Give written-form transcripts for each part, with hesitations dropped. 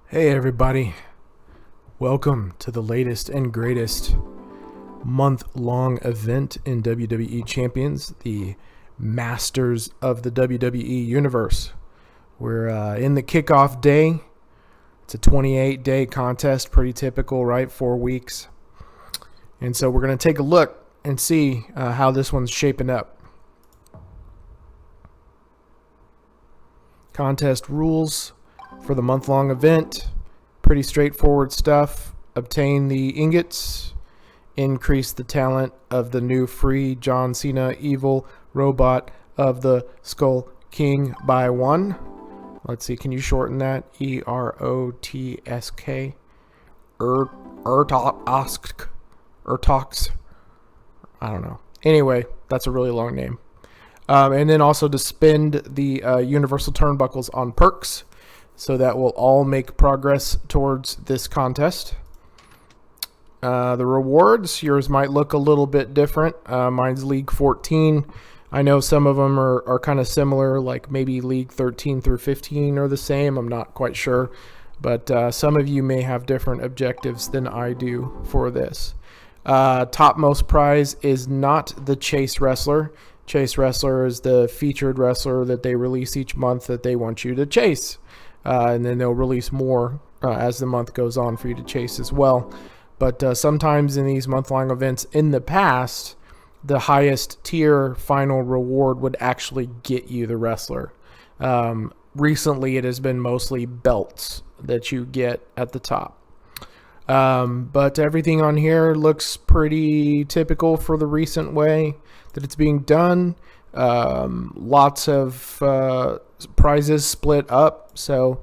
Hey everybody, welcome to the latest and greatest month-long event in WWE Champions, the Masters of the WWE Universe. We're in the kickoff day. It's a 28-day contest, pretty typical, right? 4 weeks. And so we're going to take a look and see how this one's shaping up. Contest rules for the month-long event. Pretty straightforward stuff. Obtain the ingots. Increase the talent of the new free John Cena evil robot of the Skull King by 1. Let's see, can you shorten that? EROTSK. Ertox. I don't know. Anyway, that's a really long name. And then also to spend the universal turnbuckles on perks. So that will all make progress towards this contest. The rewards, yours might look a little bit different. Mine's League 14. I know some of them are kind of similar, like maybe League 13 through 15 are the same. I'm not quite sure. But some of you may have different objectives than I do for this. Topmost prize is not the Chase Wrestler. Chase Wrestler is the featured wrestler that they release each month that they want you to chase. And then they'll release more as the month goes on for you to chase as well. But sometimes in these month-long events in the past, the highest tier final reward would actually get you the wrestler. Recently, it has been mostly belts that you get at the top. But everything on here looks pretty typical for the recent way that it's being done. Lots of prizes split up. So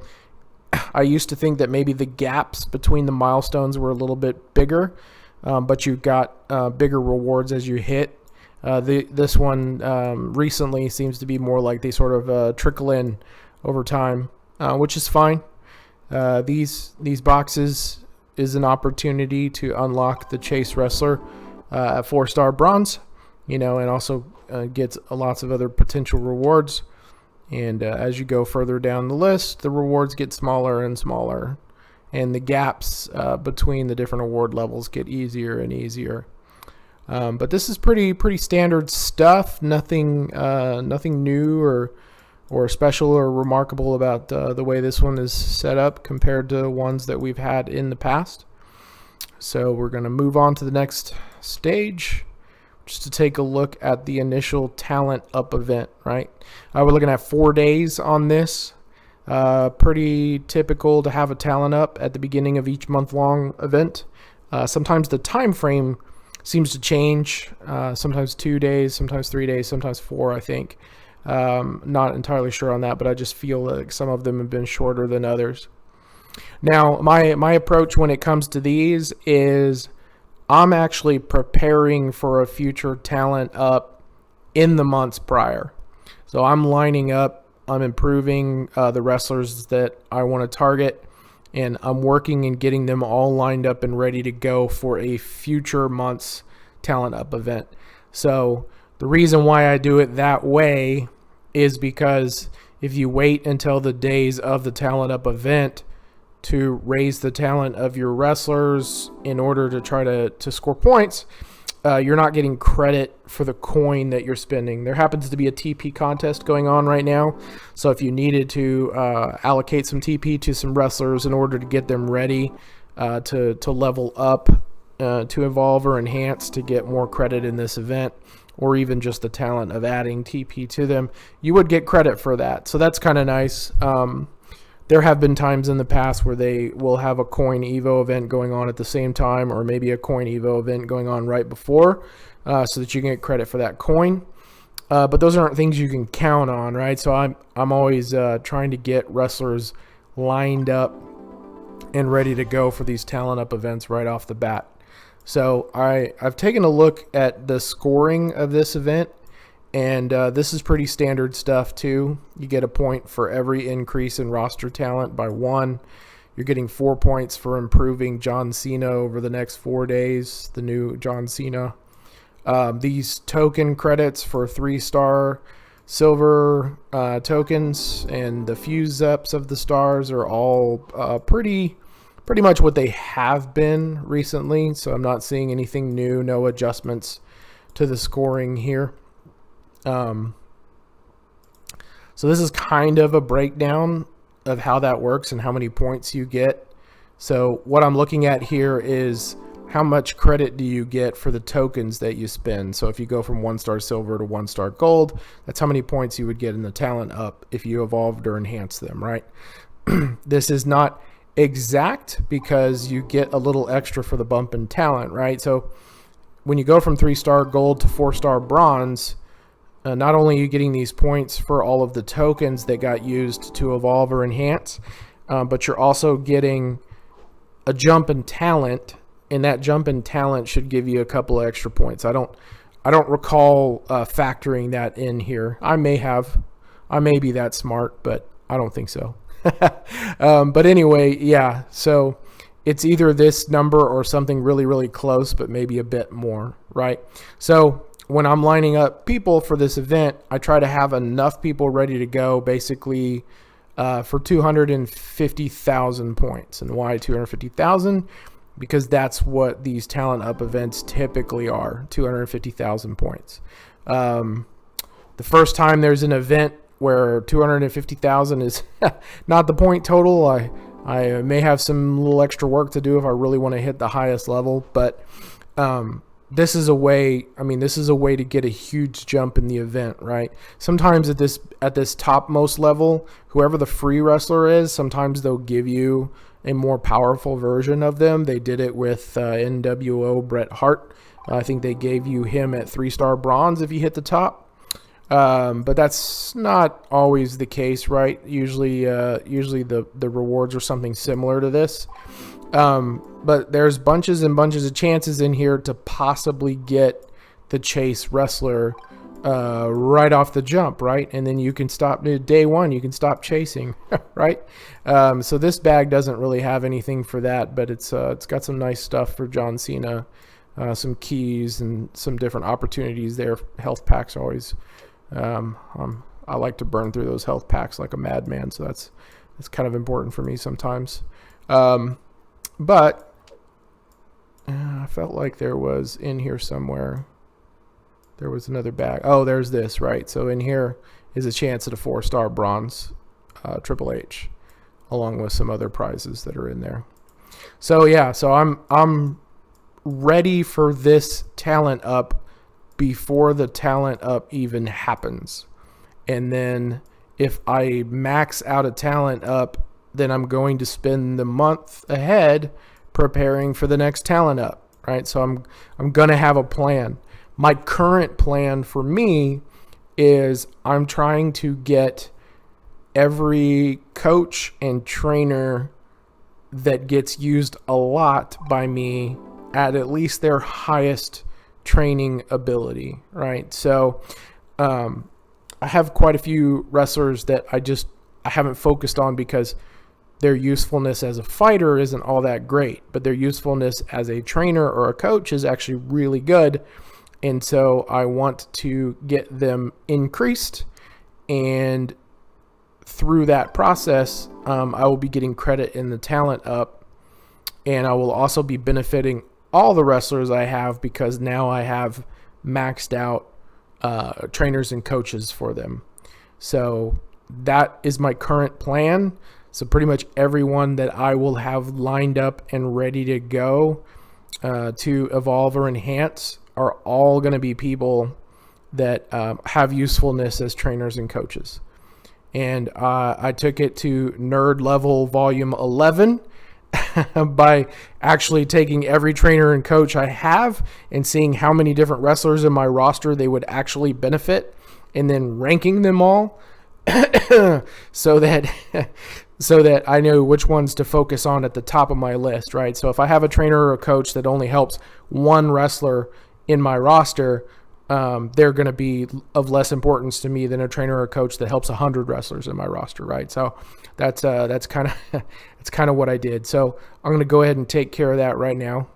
I used to think that maybe the gaps between the milestones were a little bit bigger, but you got bigger rewards as you hit. This one recently seems to be more like they sort of trickle in over time, which is fine. These boxes is an opportunity to unlock the Chase Wrestler at 4-star bronze, and also gets lots of other potential rewards. And as you go further down the list, the rewards get smaller and smaller, and the gaps between the different award levels get easier and easier. But this is pretty standard stuff. Nothing new or special or remarkable about the way this one is set up compared to ones that we've had in the past. So we're going to move on to the next stage, just to take a look at the initial talent up event, right? We're looking at 4 days on this. Pretty typical to have a talent up at the beginning of each month-long event. Sometimes the time frame seems to change. Sometimes 2 days, sometimes 3 days, sometimes 4, I think. Not entirely sure on that, but I just feel like some of them have been shorter than others. Now, my approach when it comes to these is I'm actually preparing for a future talent up in the months prior. So I'm lining up, I'm improving the wrestlers that I want to target, and I'm working and getting them all lined up and ready to go for a future month's talent up event. So the reason why I do it that way is because if you wait until the days of the talent up event to raise the talent of your wrestlers in order to try to score points, you're not getting credit for the coin that you're spending. There happens to be a TP contest going on right now, so if you needed to allocate some TP to some wrestlers in order to get them ready to level up, to evolve or enhance to get more credit in this event, or even just the talent of adding TP to them, you would get credit for that. So that's kind of nice. There have been times in the past where they will have a coin Evo event going on at the same time, or maybe a coin Evo event going on right before, so that you can get credit for that coin. But those aren't things you can count on, right? So I'm always trying to get wrestlers lined up and ready to go for these talent up events right off the bat. So I've taken a look at the scoring of this event. And this is pretty standard stuff too. You get a point for every increase in roster talent by 1. You're getting 4 points for improving John Cena over the next 4 days, the new John Cena. These token credits for 3-star silver tokens, and the fuse ups of the stars are all pretty much what they have been recently. So I'm not seeing anything new, no adjustments to the scoring here. So this is kind of a breakdown of how that works and how many points you get. So what I'm looking at here is how much credit do you get for the tokens that you spend. So if you go from 1-star silver to 1-star gold, that's how many points you would get in the talent up if you evolved or enhanced them, right? This is not exact because you get a little extra for the bump in talent, right? So when you go from 3-star gold to 4-star bronze, not only are you getting these points for all of the tokens that got used to evolve or enhance, but you're also getting a jump in talent, and that jump in talent should give you a couple of extra points. I don't recall factoring that in here. I may be that smart, but I don't think so. But anyway, yeah, so it's either this number or something really, really close, but maybe a bit more, right? So when I'm lining up people for this event, I try to have enough people ready to go basically for 250,000 points. And why 250,000? Because that's what these talent up events typically are, 250,000 points. The first time there's an event where 250,000 is not the point total, I may have some little extra work to do if I really want to hit the highest level, but this is a way to get a huge jump in the event, right? Sometimes at this topmost level, whoever the free wrestler is, sometimes they'll give you a more powerful version of them. They did it with NWO Bret Hart. I think they gave you him at 3-star bronze if you hit the top. But that's not always the case, right? Usually the rewards are something similar to this. But there's bunches and bunches of chances in here to possibly get the chase wrestler right off the jump, right? And then you can stop day one, you can stop chasing, right? So this bag doesn't really have anything for that, but it's got some nice stuff for John Cena, some keys and some different opportunities there. Health packs are always, I like to burn through those health packs like a madman, so that's kind of important for me sometimes. But I felt like there was in here somewhere. There was another bag. Oh, there's this, right? So in here is a chance at a 4-star bronze Triple H, along with some other prizes that are in there. So yeah, so I'm ready for this talent up before the talent up even happens. And then if I max out a talent up, then I'm going to spend the month ahead preparing for the next talent up, right? So I'm going to have a plan. My current plan for me is I'm trying to get every coach and trainer that gets used a lot by me at least their highest training ability, right? So I have quite a few wrestlers that I haven't focused on because their usefulness as a fighter isn't all that great, but their usefulness as a trainer or a coach is actually really good. And so I want to get them increased, and through that process, I will be getting credit in the talent up, and I will also be benefiting all the wrestlers I have because now I have maxed out trainers and coaches for them. So that is my current plan. So pretty much everyone that I will have lined up and ready to go to evolve or enhance are all going to be people that have usefulness as trainers and coaches. And I took it to nerd level volume 11 by actually taking every trainer and coach I have and seeing how many different wrestlers in my roster they would actually benefit, and then ranking them all so that I know which ones to focus on at the top of my list, right? So if I have a trainer or a coach that only helps one wrestler in my roster, they're going to be of less importance to me than a trainer or a coach that helps 100 wrestlers in my roster, right? So that's kind of what I did. So I'm going to go ahead and take care of that right now.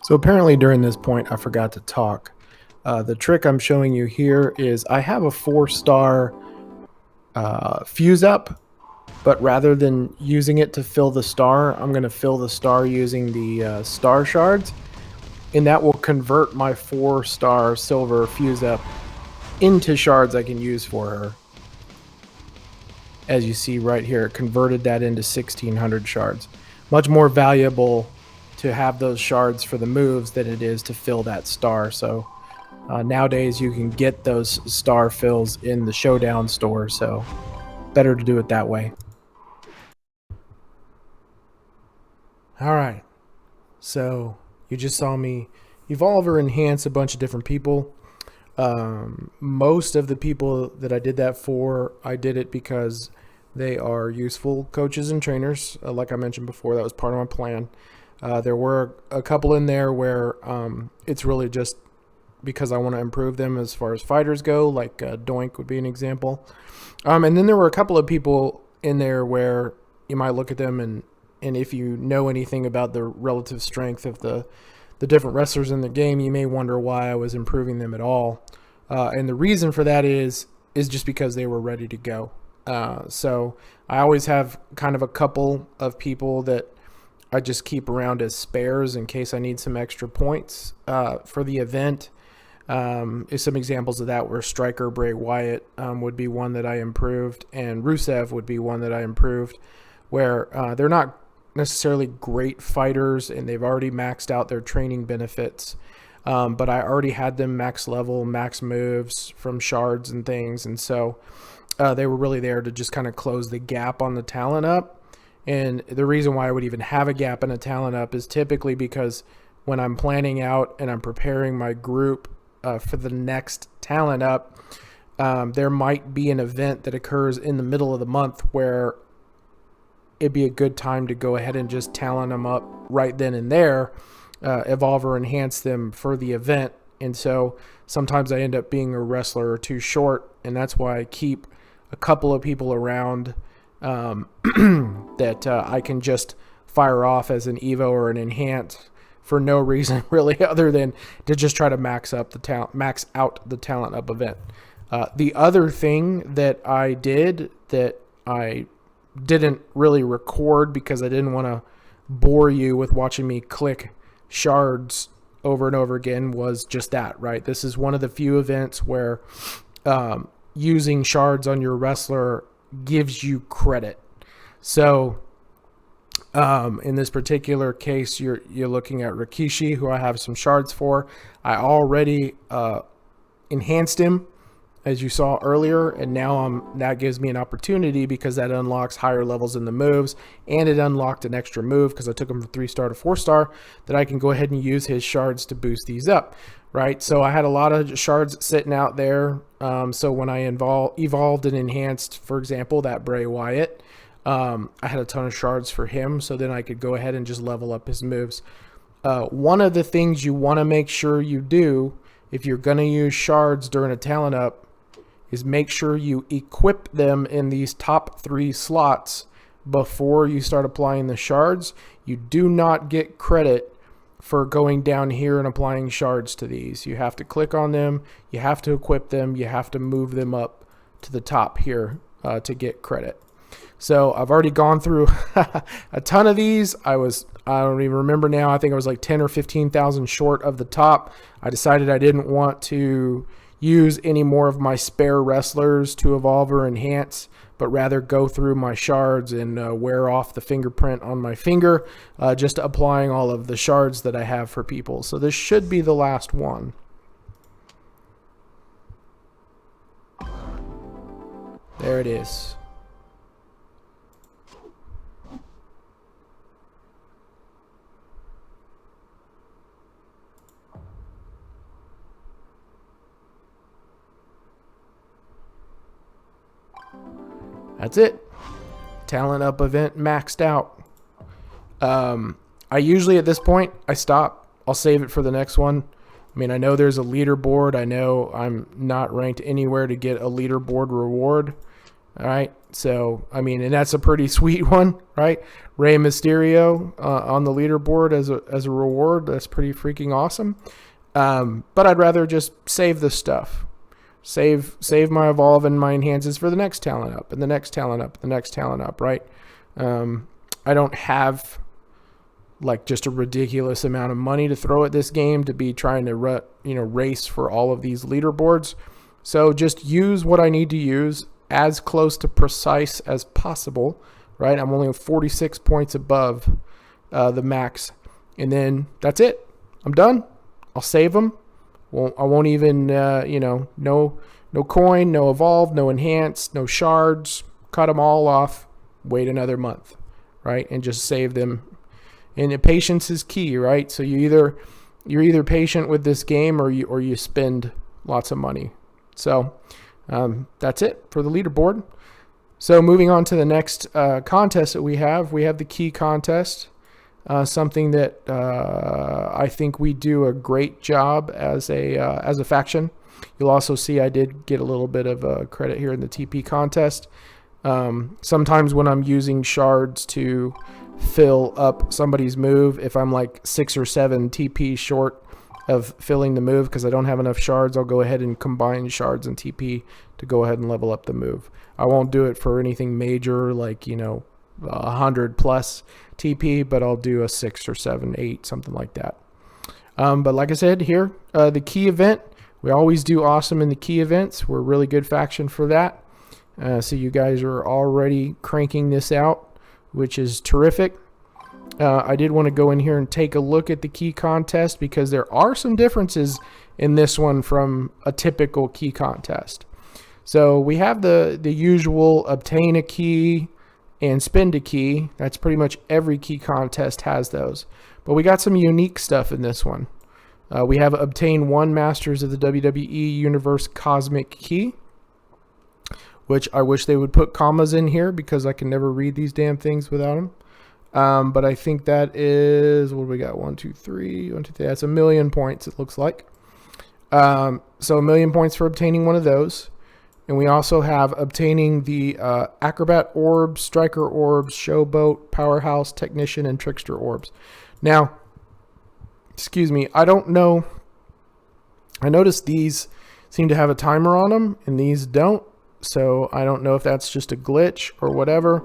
So apparently during this point, I forgot to talk. The trick I'm showing you here is I have a 4-star fuse up, but rather than using it to fill the star, I'm going to fill the star using the star shards, and that will convert my 4-star silver fuse up into shards I can use for her. As you see right here, it converted that into 1600 shards. Much more valuable to have those shards for the moves than it is to fill that star. So nowadays you can get those star fills in the Showdown store, so better to do it that way. Alright, so you just saw me evolve or enhance a bunch of different people. Most of the people that I did that for, I did it because they are useful coaches and trainers. Like I mentioned before, that was part of my plan. There were a couple in there where it's really just because I want to improve them as far as fighters go, like Doink would be an example. And then there were a couple of people in there where you might look at them and if you know anything about the relative strength of the different wrestlers in the game, you may wonder why I was improving them at all. And the reason for that is just because they were ready to go. So I always have kind of a couple of people that I just keep around as spares in case I need some extra points for the event. Is some examples of that where Striker Bray Wyatt would be one that I improved, and Rusev would be one that I improved, where they're not necessarily great fighters and they've already maxed out their training benefits, but I already had them max level, max moves from shards and things, and so they were really there to just kind of close the gap on the talent up. And the reason why I would even have a gap in a talent up is typically because when I'm planning out and I'm preparing my group for the next talent up, there might be an event that occurs in the middle of the month where it'd be a good time to go ahead and just talent them up right then and there, evolve or enhance them for the event. And so sometimes I end up being a wrestler or two short, and that's why I keep a couple of people around that I can just fire off as an Evo or an enhance for no reason really other than to just try to max out the talent up event. The other thing that I did that I didn't really record because I didn't want to bore you with watching me click shards over and over again was just that, right? This is one of the few events where using shards on your wrestler gives you credit. So in this particular case, you're looking at Rikishi, who I have some shards for. I already enhanced him, as you saw earlier, and now that gives me an opportunity because that unlocks higher levels in the moves, and it unlocked an extra move because I took him from 3-star to 4-star that I can go ahead and use his shards to boost these up, right? So I had a lot of shards sitting out there. So when I evolved and enhanced, for example, that Bray Wyatt, I had a ton of shards for him, so then I could go ahead and just level up his moves. One of the things you want to make sure you do if you're going to use shards during a talent up is make sure you equip them in these top 3 slots before you start applying the shards. You do not get credit for going down here and applying shards to these. You have to click on them, you have to equip them, you have to move them up to the top here to get credit. So I've already gone through a ton of these. I don't even remember now. I think I was like 10 or 15,000 short of the top. I decided I didn't want to use any more of my spare wrestlers to evolve or enhance, but rather go through my shards and wear off the fingerprint on my finger, just applying all of the shards that I have for people. So this should be the last one. There it is. That's it. Talent up event maxed out. I usually at this point, I stop. I'll save it for the next one. I mean, I know there's a leaderboard. I know I'm not ranked anywhere to get a leaderboard reward. All right. So, I mean, and that's a pretty sweet one, right? Rey Mysterio on the leaderboard as a reward. That's pretty freaking awesome. But I'd rather just save this stuff. Save my evolve and my enhances for the next talent up and the next talent up, the next talent up, right? I don't have like just a ridiculous amount of money to throw at this game to be trying to race for all of these leaderboards. So just use what I need to use as close to precise as possible, right? I'm only 46 points above the max. And then that's it. I'm done. I'll save them. I won't even, no coin, no evolve, no enhance, no shards. Cut them all off. Wait another month, right? And just save them. And the patience is key, right? So you're either patient with this game or you spend lots of money. So that's it for the leaderboard. So moving on to the next contest that we have the key contest. Something that I think we do a great job as a faction. You'll also see I did get a little bit of credit here in the TP contest. Sometimes when I'm using shards to fill up somebody's move, if I'm like 6 or 7 TP short of filling the move because I don't have enough shards, I'll go ahead and combine shards and TP to go ahead and level up the move. I won't do it for anything major like 100 plus TP, but I'll do a 6 or 7, 8, something like that. But like I said here, the key event, we always do awesome in the key events. We're a really good faction for that. So you guys are already cranking this out, which is terrific. I did want to go in here and take a look at the key contest because there are some differences in this one from a typical key contest. So we have the usual obtain a key and spend a key. That's pretty much every key contest has those. But we got some unique stuff in this one. We have obtain 1 Masters of the WWE Universe Cosmic Key, which I wish they would put commas in here because I can never read these damn things without them. But I think that is, what do we got? 1, 2, 3. That's 1,000,000 points, it looks like. So 1,000,000 points for obtaining one of those. And we also have obtaining the Acrobat Orbs, Striker Orbs, Showboat, Powerhouse, Technician, and Trickster Orbs. Now, excuse me, I don't know. I noticed these seem to have a timer on them, and these don't. So I don't know if that's just a glitch or whatever,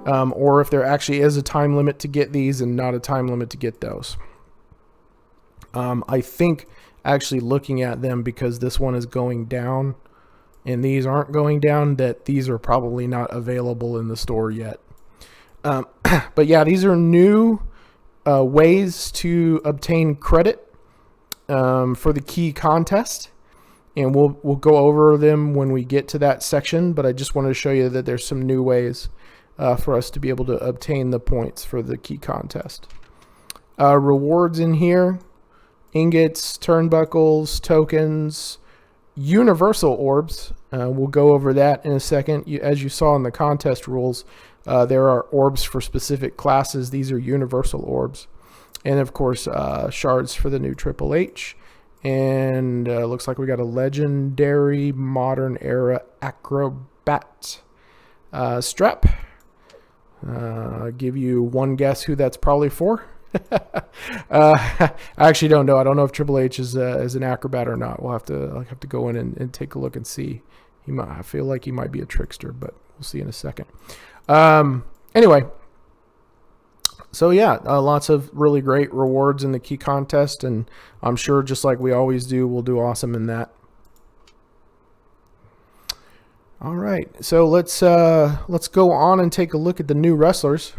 or if there actually is a time limit to get these and not a time limit to get those. I think actually looking at them, because this one is going down and these aren't going down, that these are probably not available in the store yet. But yeah, these are new ways to obtain credit for the key contest. And we'll go over them when we get to that section, but I just wanted to show you that there's some new ways for us to be able to obtain the points for the key contest. Rewards in here: ingots, turnbuckles, tokens, universal orbs. We'll go over that in a second. As you saw in the contest rules, there are orbs for specific classes. These are universal orbs. And of course, shards for the new Triple H. And looks like we got a legendary modern era acrobat strap. Give you one guess who that's probably for. I actually don't know. I don't know if Triple H is an acrobat or not. I'll have to go in and take a look and see. I feel like he might be a trickster, but we'll see in a second. Anyway. So yeah, lots of really great rewards in the key contest, and I'm sure just like we always do, we'll do awesome in that. All right, so let's go on and take a look at the new wrestlers.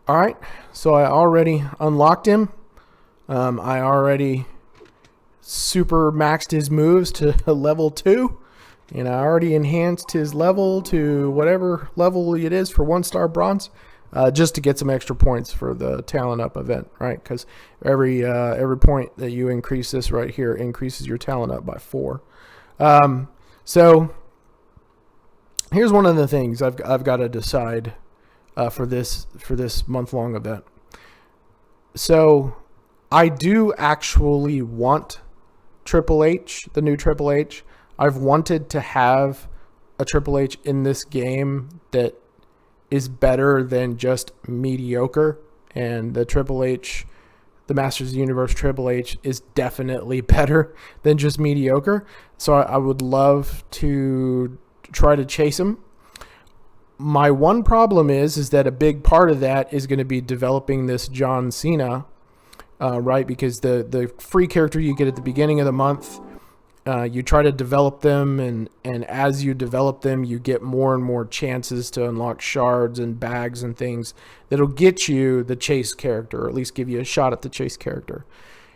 All right, so I already unlocked him. I already super maxed his moves to level 2. And I already enhanced his level to whatever level it is for 1-star bronze, just to get some extra points for the talent up event, right? Because every point that you increase this right here increases your talent up by 4. So here's one of the things I've got to decide for this month-long event. So I do actually want Triple H, the new Triple H. I've wanted to have a Triple H in this game that is better than just mediocre, and the Triple H, the Masters of the Universe Triple H, is definitely better than just mediocre. So I would love to try to chase him. My one problem is that a big part of that is going to be developing this John Cena, right? Because the free character you get at the beginning of the month, you try to develop them, and as you develop them, you get more and more chances to unlock shards and bags and things that'll get you the chase character, or at least give you a shot at the chase character.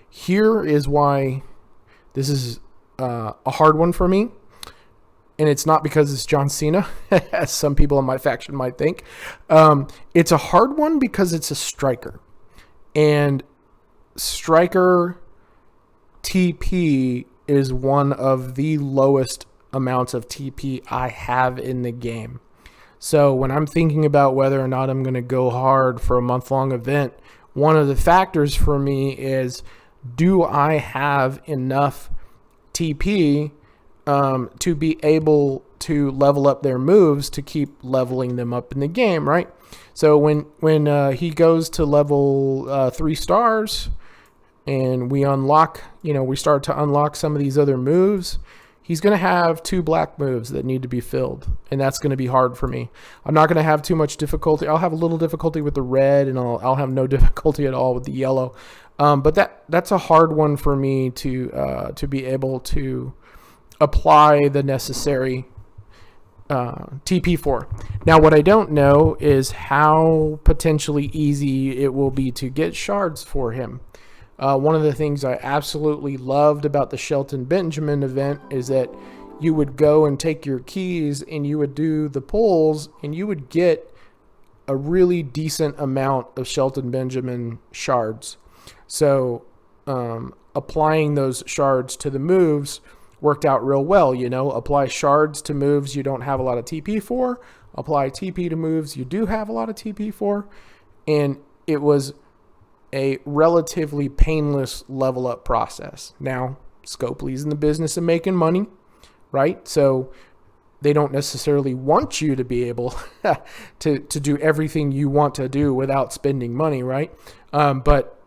Here is why this is a hard one for me, and it's not because it's John Cena, as some people in my faction might think. It's a hard one because it's a striker, and striker TP is one of the lowest amounts of TP I have in the game. So when I'm thinking about whether or not I'm going to go hard for a month-long event, one of the factors for me is, do I have enough TP to be able to level up their moves to keep leveling them up in the game, right? So when he goes to level 3 stars, and we unlock, we start to unlock some of these other moves, he's going to have 2 black moves that need to be filled, and that's going to be hard for me. I'm not going to have too much difficulty. I'll have a little difficulty with the red, and I'll have no difficulty at all with the yellow. But that's a hard one for me to be able to apply the necessary TP for. Now, what I don't know is how potentially easy it will be to get shards for him. One of the things I absolutely loved about the Shelton Benjamin event is that you would go and take your keys and you would do the pulls, and you would get a really decent amount of Shelton Benjamin shards. So applying those shards to the moves worked out real well. Apply shards to moves you don't have a lot of TP for, apply TP to moves you do have a lot of TP for, and it was a relatively painless level up process. Now, Scopely's in the business of making money, right? So they don't necessarily want you to be able to do everything you want to do without spending money, right? But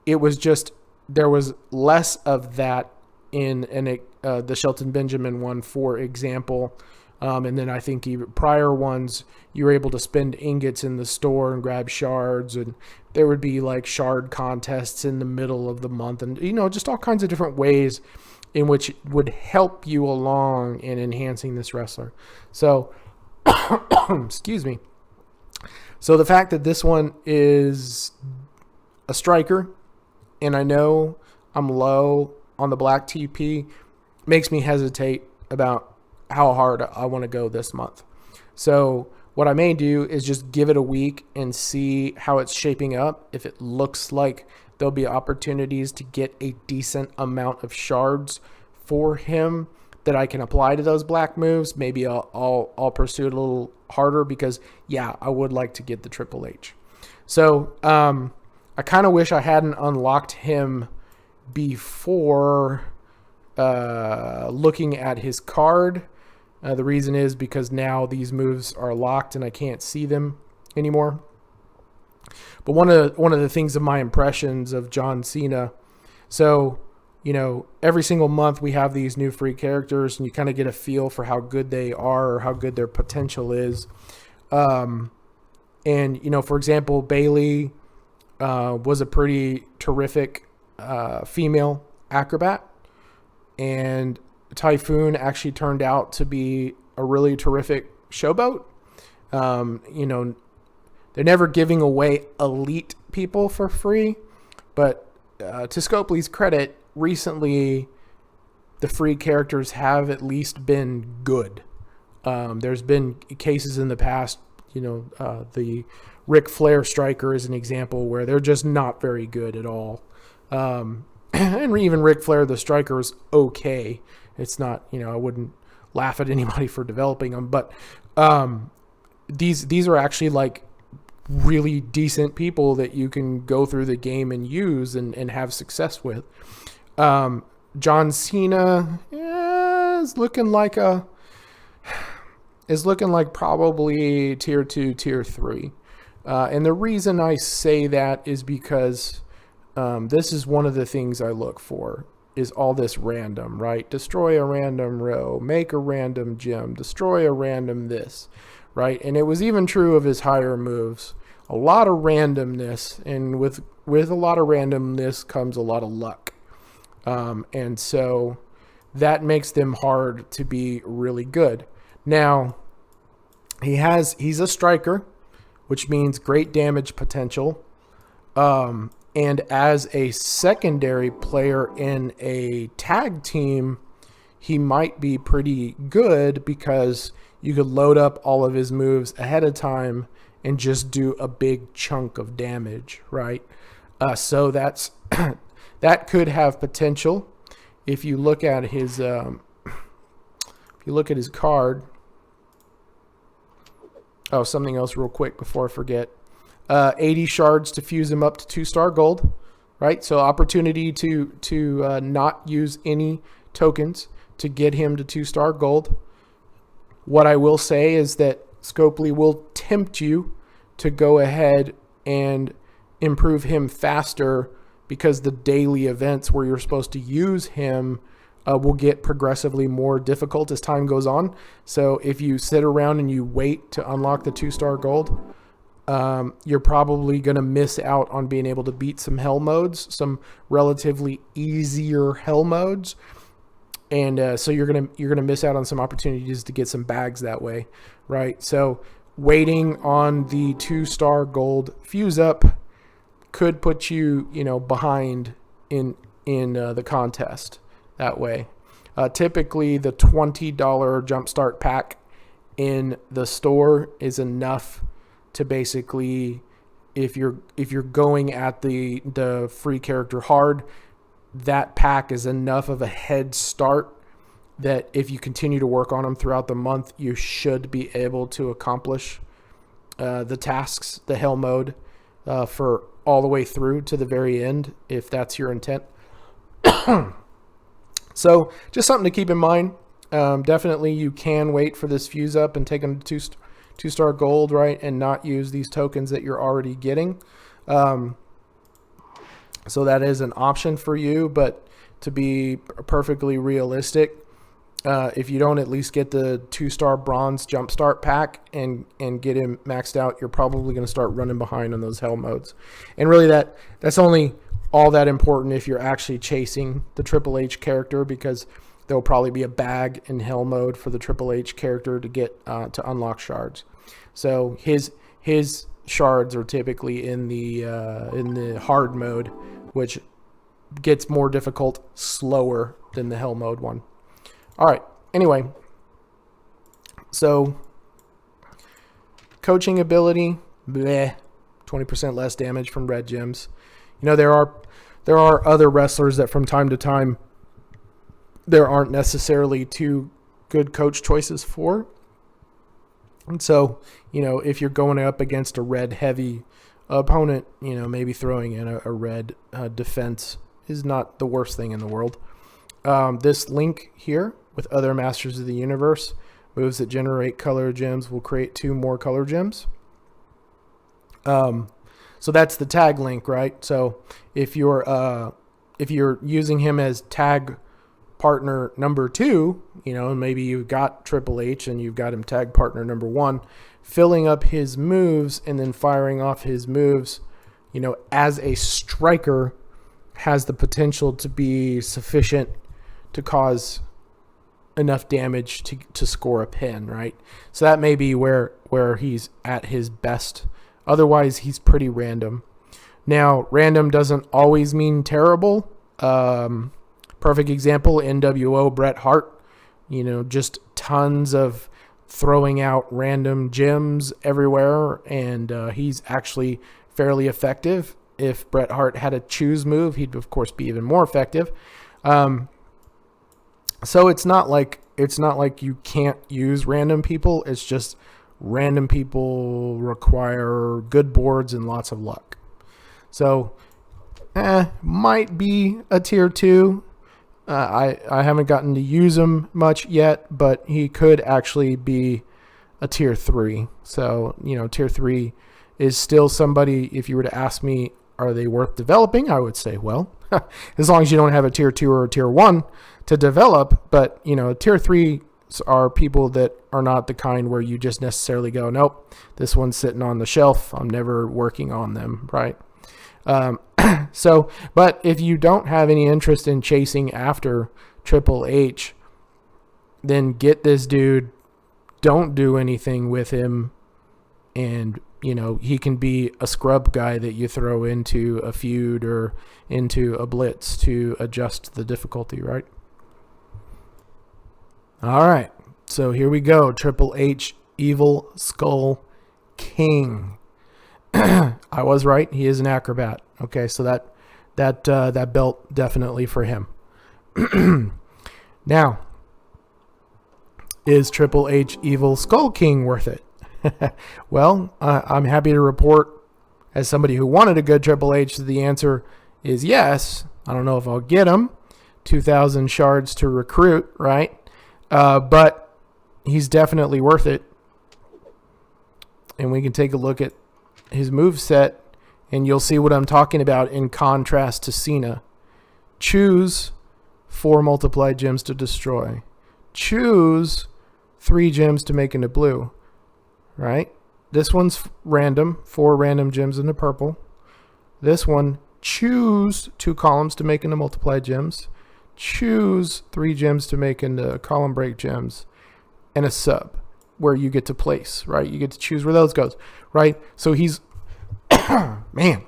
it was just, there was less of that in the Shelton Benjamin one, for example. And then I think even prior ones, you were able to spend ingots in the store and grab shards, and there would be like shard contests in the middle of the month, and just all kinds of different ways in which it would help you along in enhancing this wrestler. So, excuse me. So the fact that this one is a striker, and I know I'm low on the black TP, makes me hesitate about how hard I want to go this month. So what I may do is just give it a week and see how it's shaping up. If it looks like there'll be opportunities to get a decent amount of shards for him that I can apply to those black moves, maybe I'll pursue it a little harder, because I would like to get the Triple H. So I kind of wish I hadn't unlocked him before looking at his card. The reason is because now these moves are locked and I can't see them anymore. But one of the things of my impressions of John Cena, so every single month we have these new free characters, and you kind of get a feel for how good they are or how good their potential is. And for example, Bailey was a pretty terrific female acrobat, and Typhoon actually turned out to be a really terrific showboat. They're never giving away elite people for free, but to Scopely's credit, recently the free characters have at least been good. There's been cases in the past, the Ric Flair striker is an example where they're just not very good at all. And even Ric Flair, the striker, is okay. It's not, I wouldn't laugh at anybody for developing them, but these are actually like really decent people that you can go through the game and use and have success with. John Cena, is looking like probably tier 2, tier 3. And the reason I say that is because this is one of the things I look for, is all this random, right? Destroy a random row, make a random gem, destroy a random this, right? And it was even true of his higher moves. A lot of randomness, and with a lot of randomness comes a lot of luck. And so that makes them hard to be really good. Now, he's a striker, which means great damage potential. And as a secondary player in a tag team, he might be pretty good because you could load up all of his moves ahead of time and just do a big chunk of damage, right? So that's that could have potential. If you look at his card. Oh, something else real quick before I forget. 80 shards to fuse him up to 2-star gold, right? So opportunity to not use any tokens to get him to 2-star gold. What I will say is that Scopely will tempt you to go ahead and improve him faster, because the daily events where you're supposed to use him will get progressively more difficult as time goes on. So if you sit around and you wait to unlock the 2-star gold, you're probably going to miss out on being able to beat some hell modes, some relatively easier hell modes. And so you're gonna miss out on some opportunities to get some bags that way, right? So waiting on the 2-star gold fuse up could put you, behind in the contest that way. Typically, the $20 jumpstart pack in the store is enough to basically, if you're going at the free character hard, that pack is enough of a head start that if you continue to work on them throughout the month, you should be able to accomplish the tasks, the hell mode, for all the way through to the very end, if that's your intent. So just something to keep in mind. Definitely you can wait for this fuse up and take them to 2-star gold, right, and not use these tokens that you're already getting. So that is an option for you, but to be perfectly realistic, if you don't at least get the 2-star bronze jumpstart pack and get him maxed out, you're probably going to start running behind on those hell modes. And really that's only all that important if you're actually chasing the Triple H character, because there'll probably be a bag in hell mode for the Triple H character to get to unlock shards. So his shards are typically in the hard mode, which gets more difficult slower than the hell mode one. All right. Anyway, so coaching ability, 20% less damage from red gems. There are other wrestlers that from time to time there aren't necessarily two good coach choices for. And so, if you're going up against a red heavy opponent, maybe throwing in a red defense is not the worst thing in the world. This link here with other Masters of the Universe, moves that generate color gems will create 2 more color gems. So that's the tag link, right? So if you're using him as tag partner number 2, maybe you've got Triple H and you've got him tag partner number 1, filling up his moves and then firing off his moves, as a striker has the potential to be sufficient to cause enough damage to score a pin, right? So that may be where he's at his best. Otherwise, he's pretty random. Now, random doesn't always mean terrible. Perfect example, NWO Bret Hart, just tons of throwing out random gems everywhere, and he's actually fairly effective. If Bret Hart had a choose move, he'd of course be even more effective. So it's not like you can't use random people. It's just random people require good boards and lots of luck. So might be a tier 2. I haven't gotten to use him much yet, but he could actually be a tier 3. So, tier 3 is still somebody, if you were to ask me, are they worth developing? I would say, well, as long as you don't have a tier 2 or a tier 1 to develop. But, tier 3 are people that are not the kind where you just necessarily go, nope, this one's sitting on the shelf, I'm never working on them, right? But if you don't have any interest in chasing after Triple H, then get this dude, don't do anything with him, and he can be a scrub guy that you throw into a feud or into a blitz to adjust the difficulty, right? All right, so here we go. Triple H, Evil Skull King. I was right. He is an acrobat. Okay, so that belt definitely for him. Now, is Triple H, Evil Skull King worth it? Well, I'm happy to report, as somebody who wanted a good Triple H, the answer is yes. I don't know if I'll get him. 2,000 shards to recruit, right? But he's definitely worth it. And we can take a look at his moveset, and you'll see what I'm talking about in contrast to Cena. Choose 4 multiplied gems to destroy. Choose 3 gems to make into blue. Right? This one's random. 4 random gems into purple. This one, choose 2 columns to make into multiplied gems. Choose 3 gems to make into column break gems. And a sub, where you get to place, right? You get to choose where those goes, right? So he's, man,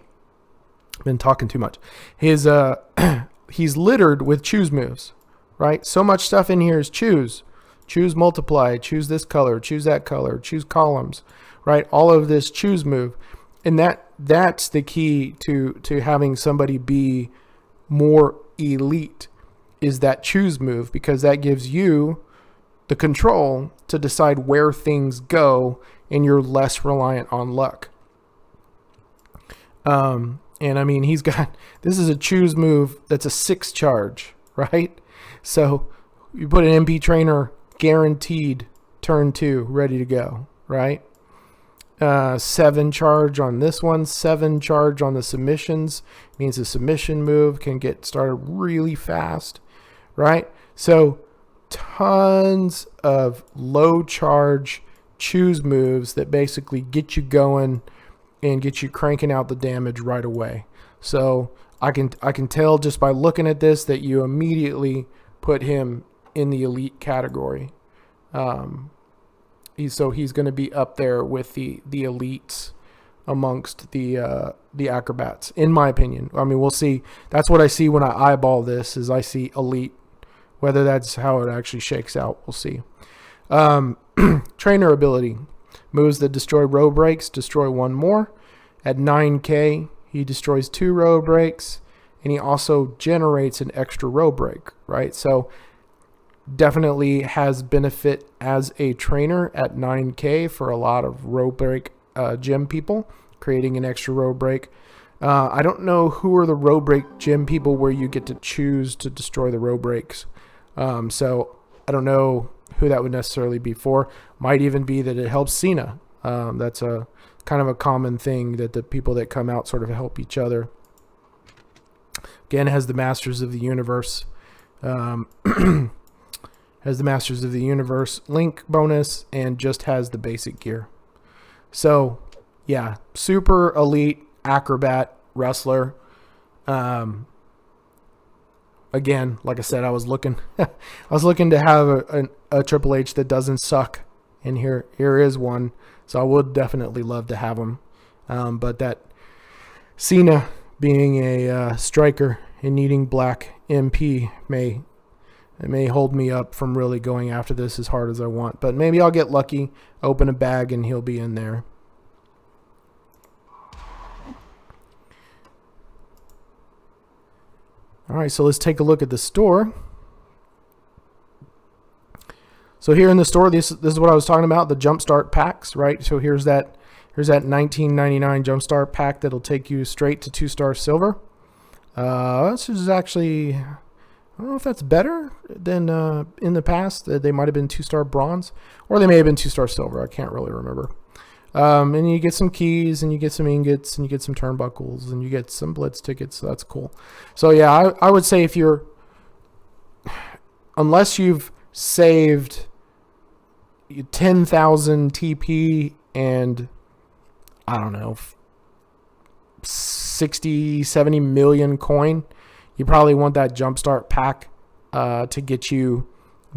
been talking too much. He's littered with choose moves, right? So much stuff in here is choose. Choose multiply, choose this color, choose that color, choose columns, right? All of this choose move. And that's the key to having somebody be more elite, is that choose move, because that gives you the control to decide where things go, and you're less reliant on luck. And I mean, this is a choose move that's a 6 charge, right? So you put an MP trainer guaranteed turn 2 ready to go, right? 7 charge on this one, 7 charge on the submissions, means the submission move can get started really fast, right? So tons of low charge choose moves that basically get you going and get you cranking out the damage right away. So I can tell just by looking at this that you immediately put him in the elite category. He's going to be up there with the elites amongst the acrobats, in my opinion. I mean, we'll see. That's what I see when I eyeball this, is I see elite. Whether that's how it actually shakes out, we'll see. Trainer ability. Moves that destroy row breaks, destroy 1 more. At 9k, he destroys 2 row breaks, and he also generates an extra row break, right? So definitely has benefit as a trainer at 9k for a lot of row break gym people, creating an extra row break. I don't know who are the row break gym people where you get to choose to destroy the row breaks. So I don't know who that would necessarily be for. Might even be that it helps Cena. That's a kind of a common thing, that the people that come out sort of help each other. Again, has the Masters of the Universe. Has the Masters of the Universe link bonus, and just has the basic gear. So yeah, super elite acrobat wrestler. Again, like I said, I was looking to have a Triple H that doesn't suck, and here is one. So I would definitely love to have him. But that Cena being a striker and needing black MP may hold me up from really going after this as hard as I want. But maybe I'll get lucky, open a bag, and he'll be in there. All right, so let's take a look at the store. So here in the store, this is what I was talking about, the Jumpstart packs, right? So here's that $19.99 Jumpstart pack that'll take you straight to 2-star silver. This is actually, don't know if that's better than in the past. They might have been 2-star bronze, or they may have been 2-star silver. I can't really remember. And you get some keys, and you get some ingots, and you get some turnbuckles, and you get some blitz tickets. So that's cool. So yeah, I would say unless you've saved 10,000 TP and I don't know 60, 70 million coin, you probably want that jumpstart pack to get you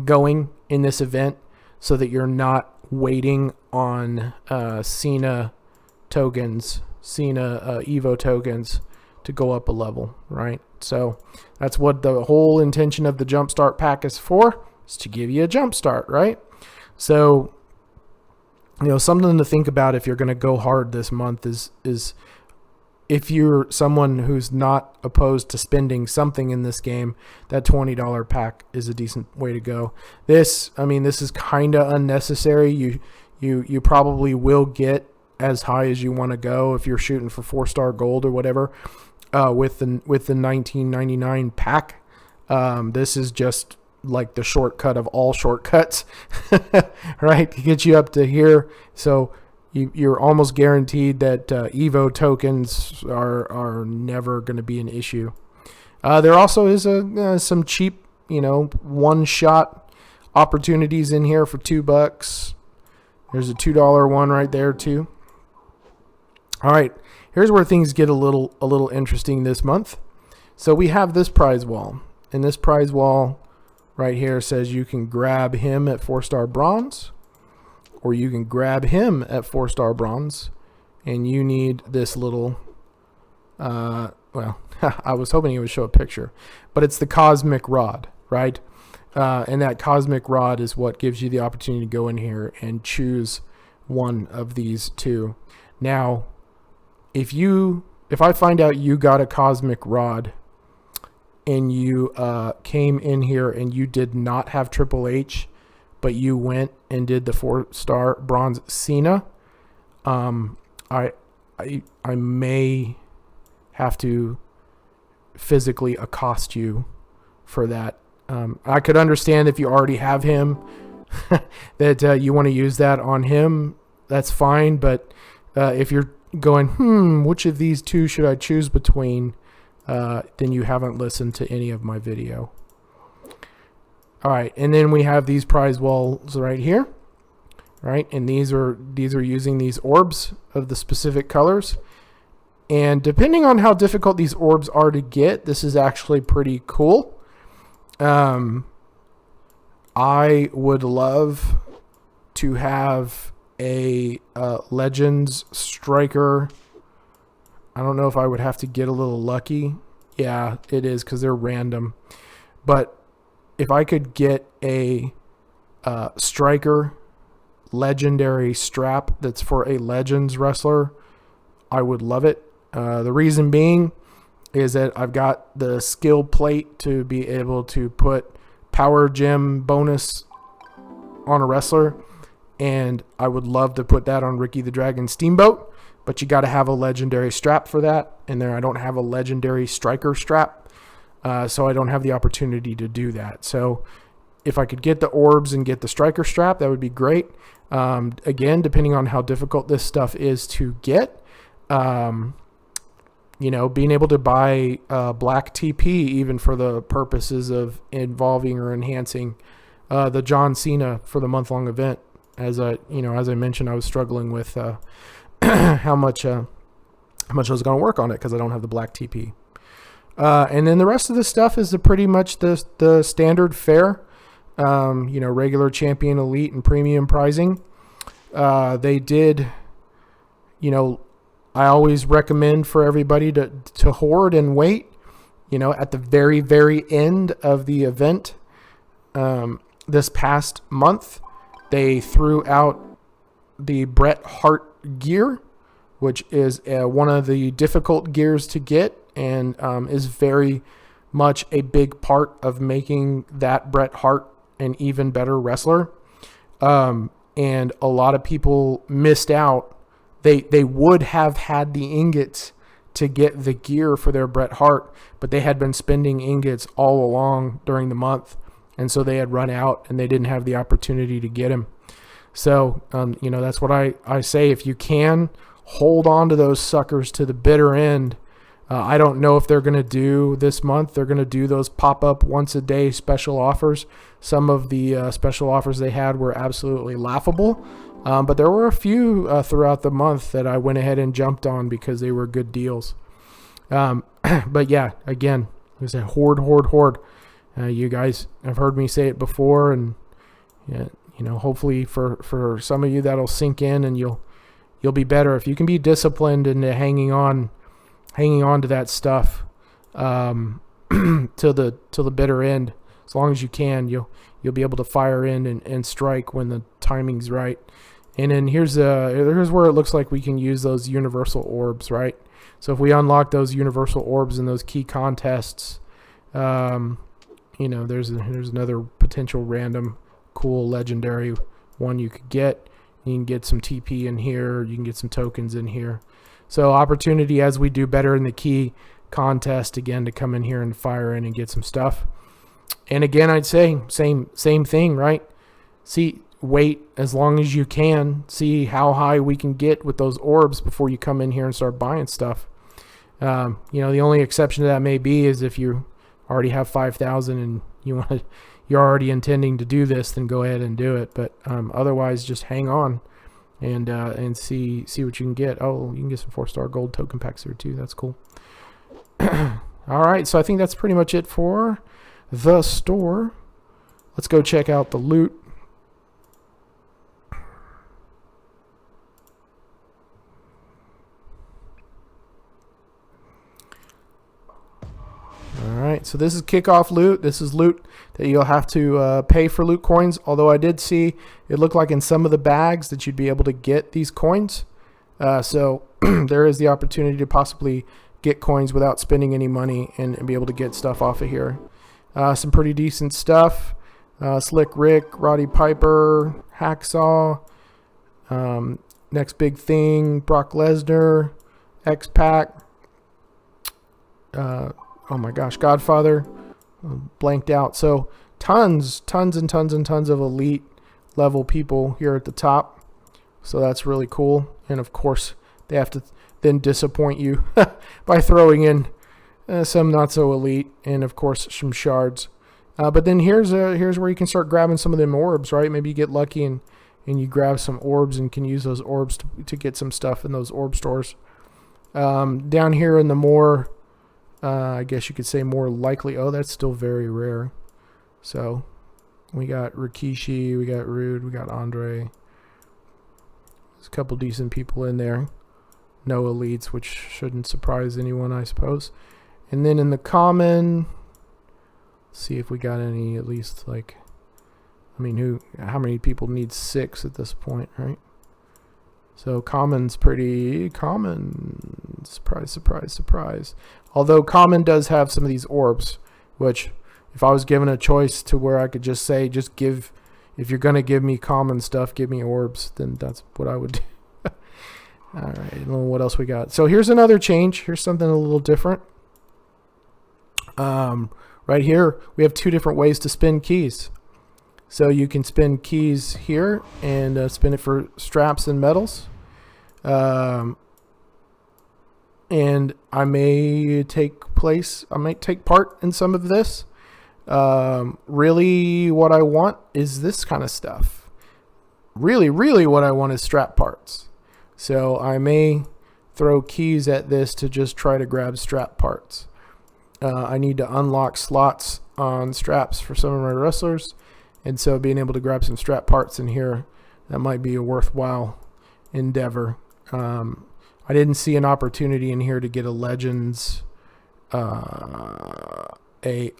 going in this event, so that you're not waiting on Cena tokens, Evo tokens to go up a level, right? So that's what the whole intention of the jumpstart pack is for, is to give you a jumpstart, right? So, something to think about if you're going to go hard this month is if you're someone who's not opposed to spending something in this game, that $20 pack is a decent way to go. This is kind of unnecessary. You probably will get as high as you want to go if you're shooting for 4-star gold or whatever with the 1999 pack. This is just like the shortcut of all shortcuts, right? To get you up to here. So you're almost guaranteed that Evo tokens are never going to be an issue. There also is some cheap, one-shot opportunities in here for $2. There's a $2 one right there too. All right, here's where things get a little interesting this month. So we have this prize wall, and this prize wall right here says you can grab him at 4-star bronze, or you can grab him at 4-star bronze, and you need this little, I was hoping it would show a picture, but it's the cosmic rod, right? And that cosmic rod is what gives you the opportunity to go in here and choose one of these two. Now, if I find out you got a cosmic rod and you came in here and you did not have Triple H, but you went and did the 4-star bronze Cena, I may have to physically accost you for that. I could understand if you already have him that you want to use that on him. That's fine. But if you're going, which of these two should I choose between? Then you haven't listened to any of my video. All right, and then we have these prize walls right here, right? And these are using these orbs of the specific colors. And depending on how difficult these orbs are to get, this is actually pretty cool. I would love to have a Legends Striker. I don't know if I would have to get a little lucky. Yeah, it is, because they're random. But if I could get a Striker legendary strap that's for a Legends wrestler, I would love it. The reason being is that I've got the skill plate to be able to put power gem bonus on a wrestler, and I would love to put that on Ricky the Dragon Steamboat, but you got to have a legendary strap for that, and there I don't have a legendary Striker strap, so I don't have the opportunity to do that. So if I could get the orbs and get the Striker strap, that would be great. Again, depending on how difficult this stuff is to get, being able to buy black TP even for the purposes of involving or enhancing the John Cena for the month-long event. As I mentioned, I was struggling with how much I was going to work on it because I don't have the black TP. And then the rest of the stuff is pretty much the standard fare. Regular champion, elite, and premium pricing. They did, I always recommend for everybody to hoard and wait, at the very, very end of the event. This past month, they threw out the Bret Hart gear, which is one of the difficult gears to get and is very much a big part of making that Bret Hart an even better wrestler. And a lot of people missed out. They would have had the ingots to get the gear for their Bret Hart, but they had been spending ingots all along during the month, and so they had run out and they didn't have the opportunity to get him. So, that's what I say. If you can, hold on to those suckers to the bitter end. I don't know if they're going to do this month. They're going to do those pop-up once-a-day special offers. Some of the special offers they had were absolutely laughable. But there were a few throughout the month that I went ahead and jumped on because they were good deals. But yeah, again, it was a hoard. You guys have heard me say it before, and hopefully for some of you that'll sink in, and you'll be better if you can be disciplined into hanging on to that stuff till the bitter end. As long as you can, you'll be able to fire in and strike when the timing's right. And then here's where it looks like we can use those universal orbs, right? So if we unlock those universal orbs in those key contests, there's another potential random cool legendary one you could get. You can get some TP in here. You can get some tokens in here. So opportunity as we do better in the key contest again to come in here and fire in and get some stuff. And again, I'd say same thing, right? Wait as long as you can. See how high we can get with those orbs before you come in here and start buying stuff. The only exception to that may be is if you already have 5,000 and you're already intending to do this, then go ahead and do it. But otherwise, just hang on and see what you can get. Oh, you can get some 4-star gold token packs here too. That's cool. All right, so I think that's pretty much it for the store. Let's go check out the loot. Alright, so this is kickoff loot. This is loot that you'll have to pay for loot coins, although I did see it looked like in some of the bags that you'd be able to get these coins. So there is the opportunity to possibly get coins without spending any money and be able to get stuff off of here. Some pretty decent stuff. Slick Rick, Roddy Piper, Hacksaw, Next Big Thing, Brock Lesnar, X-Pac, oh my gosh, Godfather, blanked out. So tons and tons of elite level people here at the top. So that's really cool. And of course, they have to then disappoint you by throwing in some not so elite, and of course some shards. But then here's where you can start grabbing some of them orbs, right? Maybe you get lucky and you grab some orbs and can use those orbs to get some stuff in those orb stores. Down here in the more, I guess you could say more likely. Oh, that's still very rare. So we got Rikishi, we got Rude, we got Andre. There's a couple decent people in there. No elites, which shouldn't surprise anyone, I suppose. And then in the common, let's see if we got any, at least like, how many people need 6 at this point, right? So common's pretty common. Surprise, surprise, surprise. Although common does have some of these orbs, which if I was given a choice to where I could just say, if you're going to give me common stuff, give me orbs, then that's what I would do. All right, what else we got? So here's another change. Here's something a little different. Right here, we have 2 different ways to spin keys. So you can spin keys here and spin it for straps and medals. And I may take part in some of this. Really what I want is this kind of stuff. Really what I want is strap parts. So I may throw keys at this to just try to grab strap parts. I need to unlock slots on straps for some of my wrestlers. And so being able to grab some strap parts in here, that might be a worthwhile endeavor. I didn't see an opportunity in here to get a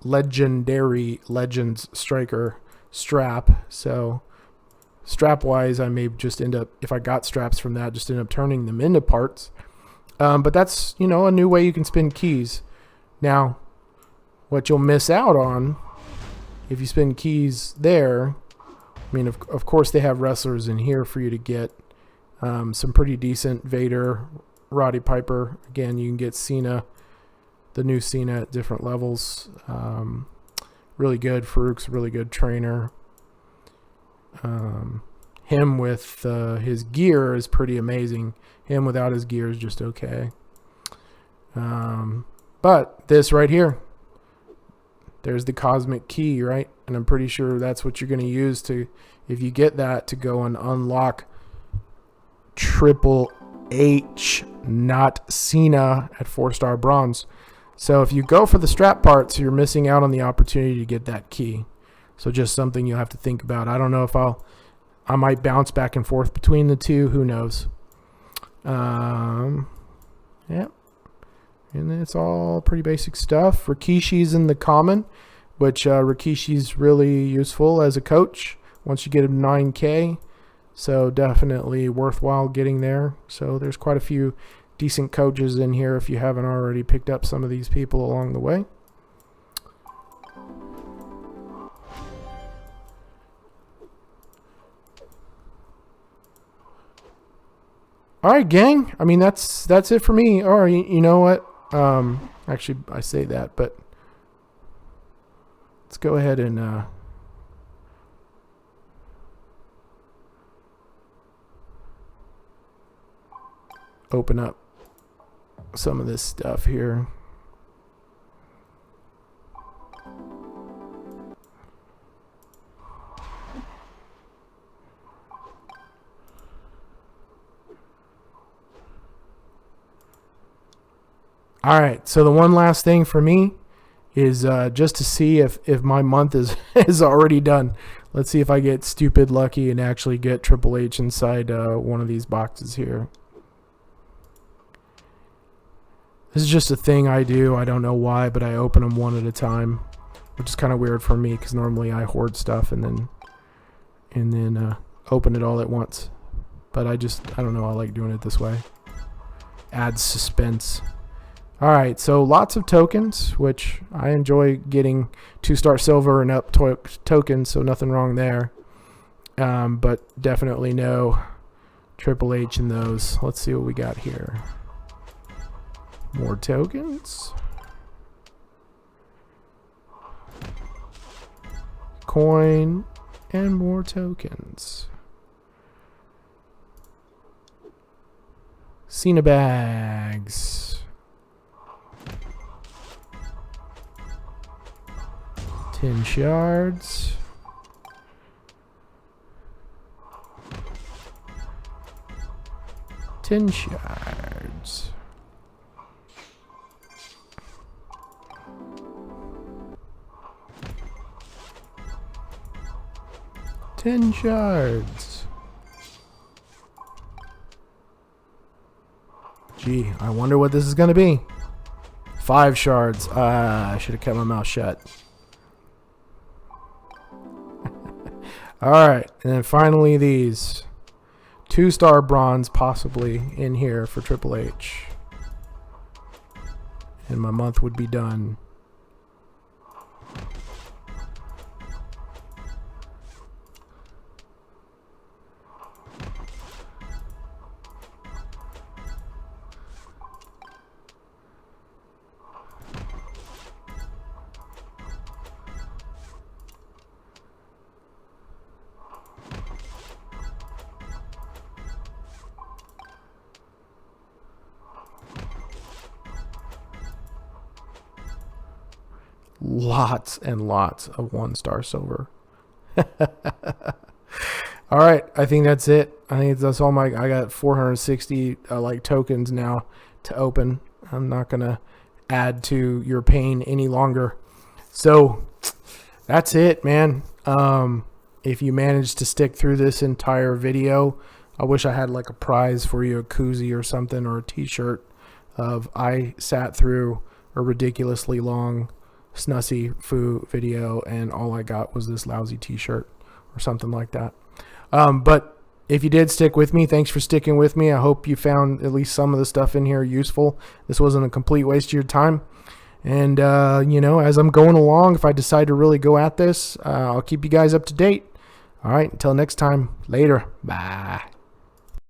legendary Legends striker strap. So strap-wise, I may just end up, if I got straps from that, just end up turning them into parts. But that's, a new way you can spin keys. Now, what you'll miss out on if you spin keys there, of course they have wrestlers in here for you to get some pretty decent Vader, Roddy Piper. Again, you can get Cena, the new Cena at different levels. Really good. Farouk's a really good trainer. Him with his gear is pretty amazing. Him without his gear is just okay. But this right here, there's the cosmic key, right? And I'm pretty sure that's what you're going to use to, if you get that, to go and unlock Triple H, not Cena, at 4-star bronze. So if you go for the strap parts, you're missing out on the opportunity to get that key. So just something you'll have to think about. I don't know if I might bounce back and forth between the two. Who knows? Yeah. And it's all pretty basic stuff. Rikishi's in the common, which Rikishi's really useful as a coach once you get him 9K. So definitely worthwhile getting there. So there's quite a few decent coaches in here if you haven't already picked up some of these people along the way. All right, gang. I mean, that's it for me. Or you know what? Actually, I say that, but let's go ahead and open up some of this stuff here. All right, so the one last thing for me is just to see if my month is already done. Let's see if I get stupid lucky and actually get Triple H inside one of these boxes here. This is just a thing I do. I don't know why, but I open them one at a time, which is kind of weird for me because normally I hoard stuff and then open it all at once. But I don't know. I like doing it this way. Adds suspense. All right, so lots of tokens, which I enjoy getting 2-star silver and up tokens, so nothing wrong there. But definitely no Triple H in those. Let's see what we got here. More tokens. Coin and more tokens. Cena bags. 10 shards. Ten shards. Ten shards. Gee, I wonder what this is going to be. 5 shards. I should have kept my mouth shut. Alright, and then finally these. 2-star bronze possibly in here for Triple H. And my month would be done. Lots and lots of 1-star silver. All right, I think that's it. I think that's all I got 460 tokens now to open. I'm not gonna add to your pain any longer. So that's it, man. If you managed to stick through this entire video, I wish I had like a prize for you, a koozie or something, or a t-shirt of I sat through a ridiculously long Snussy Foo video and all I got was this lousy t-shirt or something like that. But if you did stick with me, thanks for sticking with me. I hope you found at least some of the stuff in here useful. This wasn't a complete waste of your time. And, as I'm going along, if I decide to really go at this, I'll keep you guys up to date. All right, until next time, later. Bye.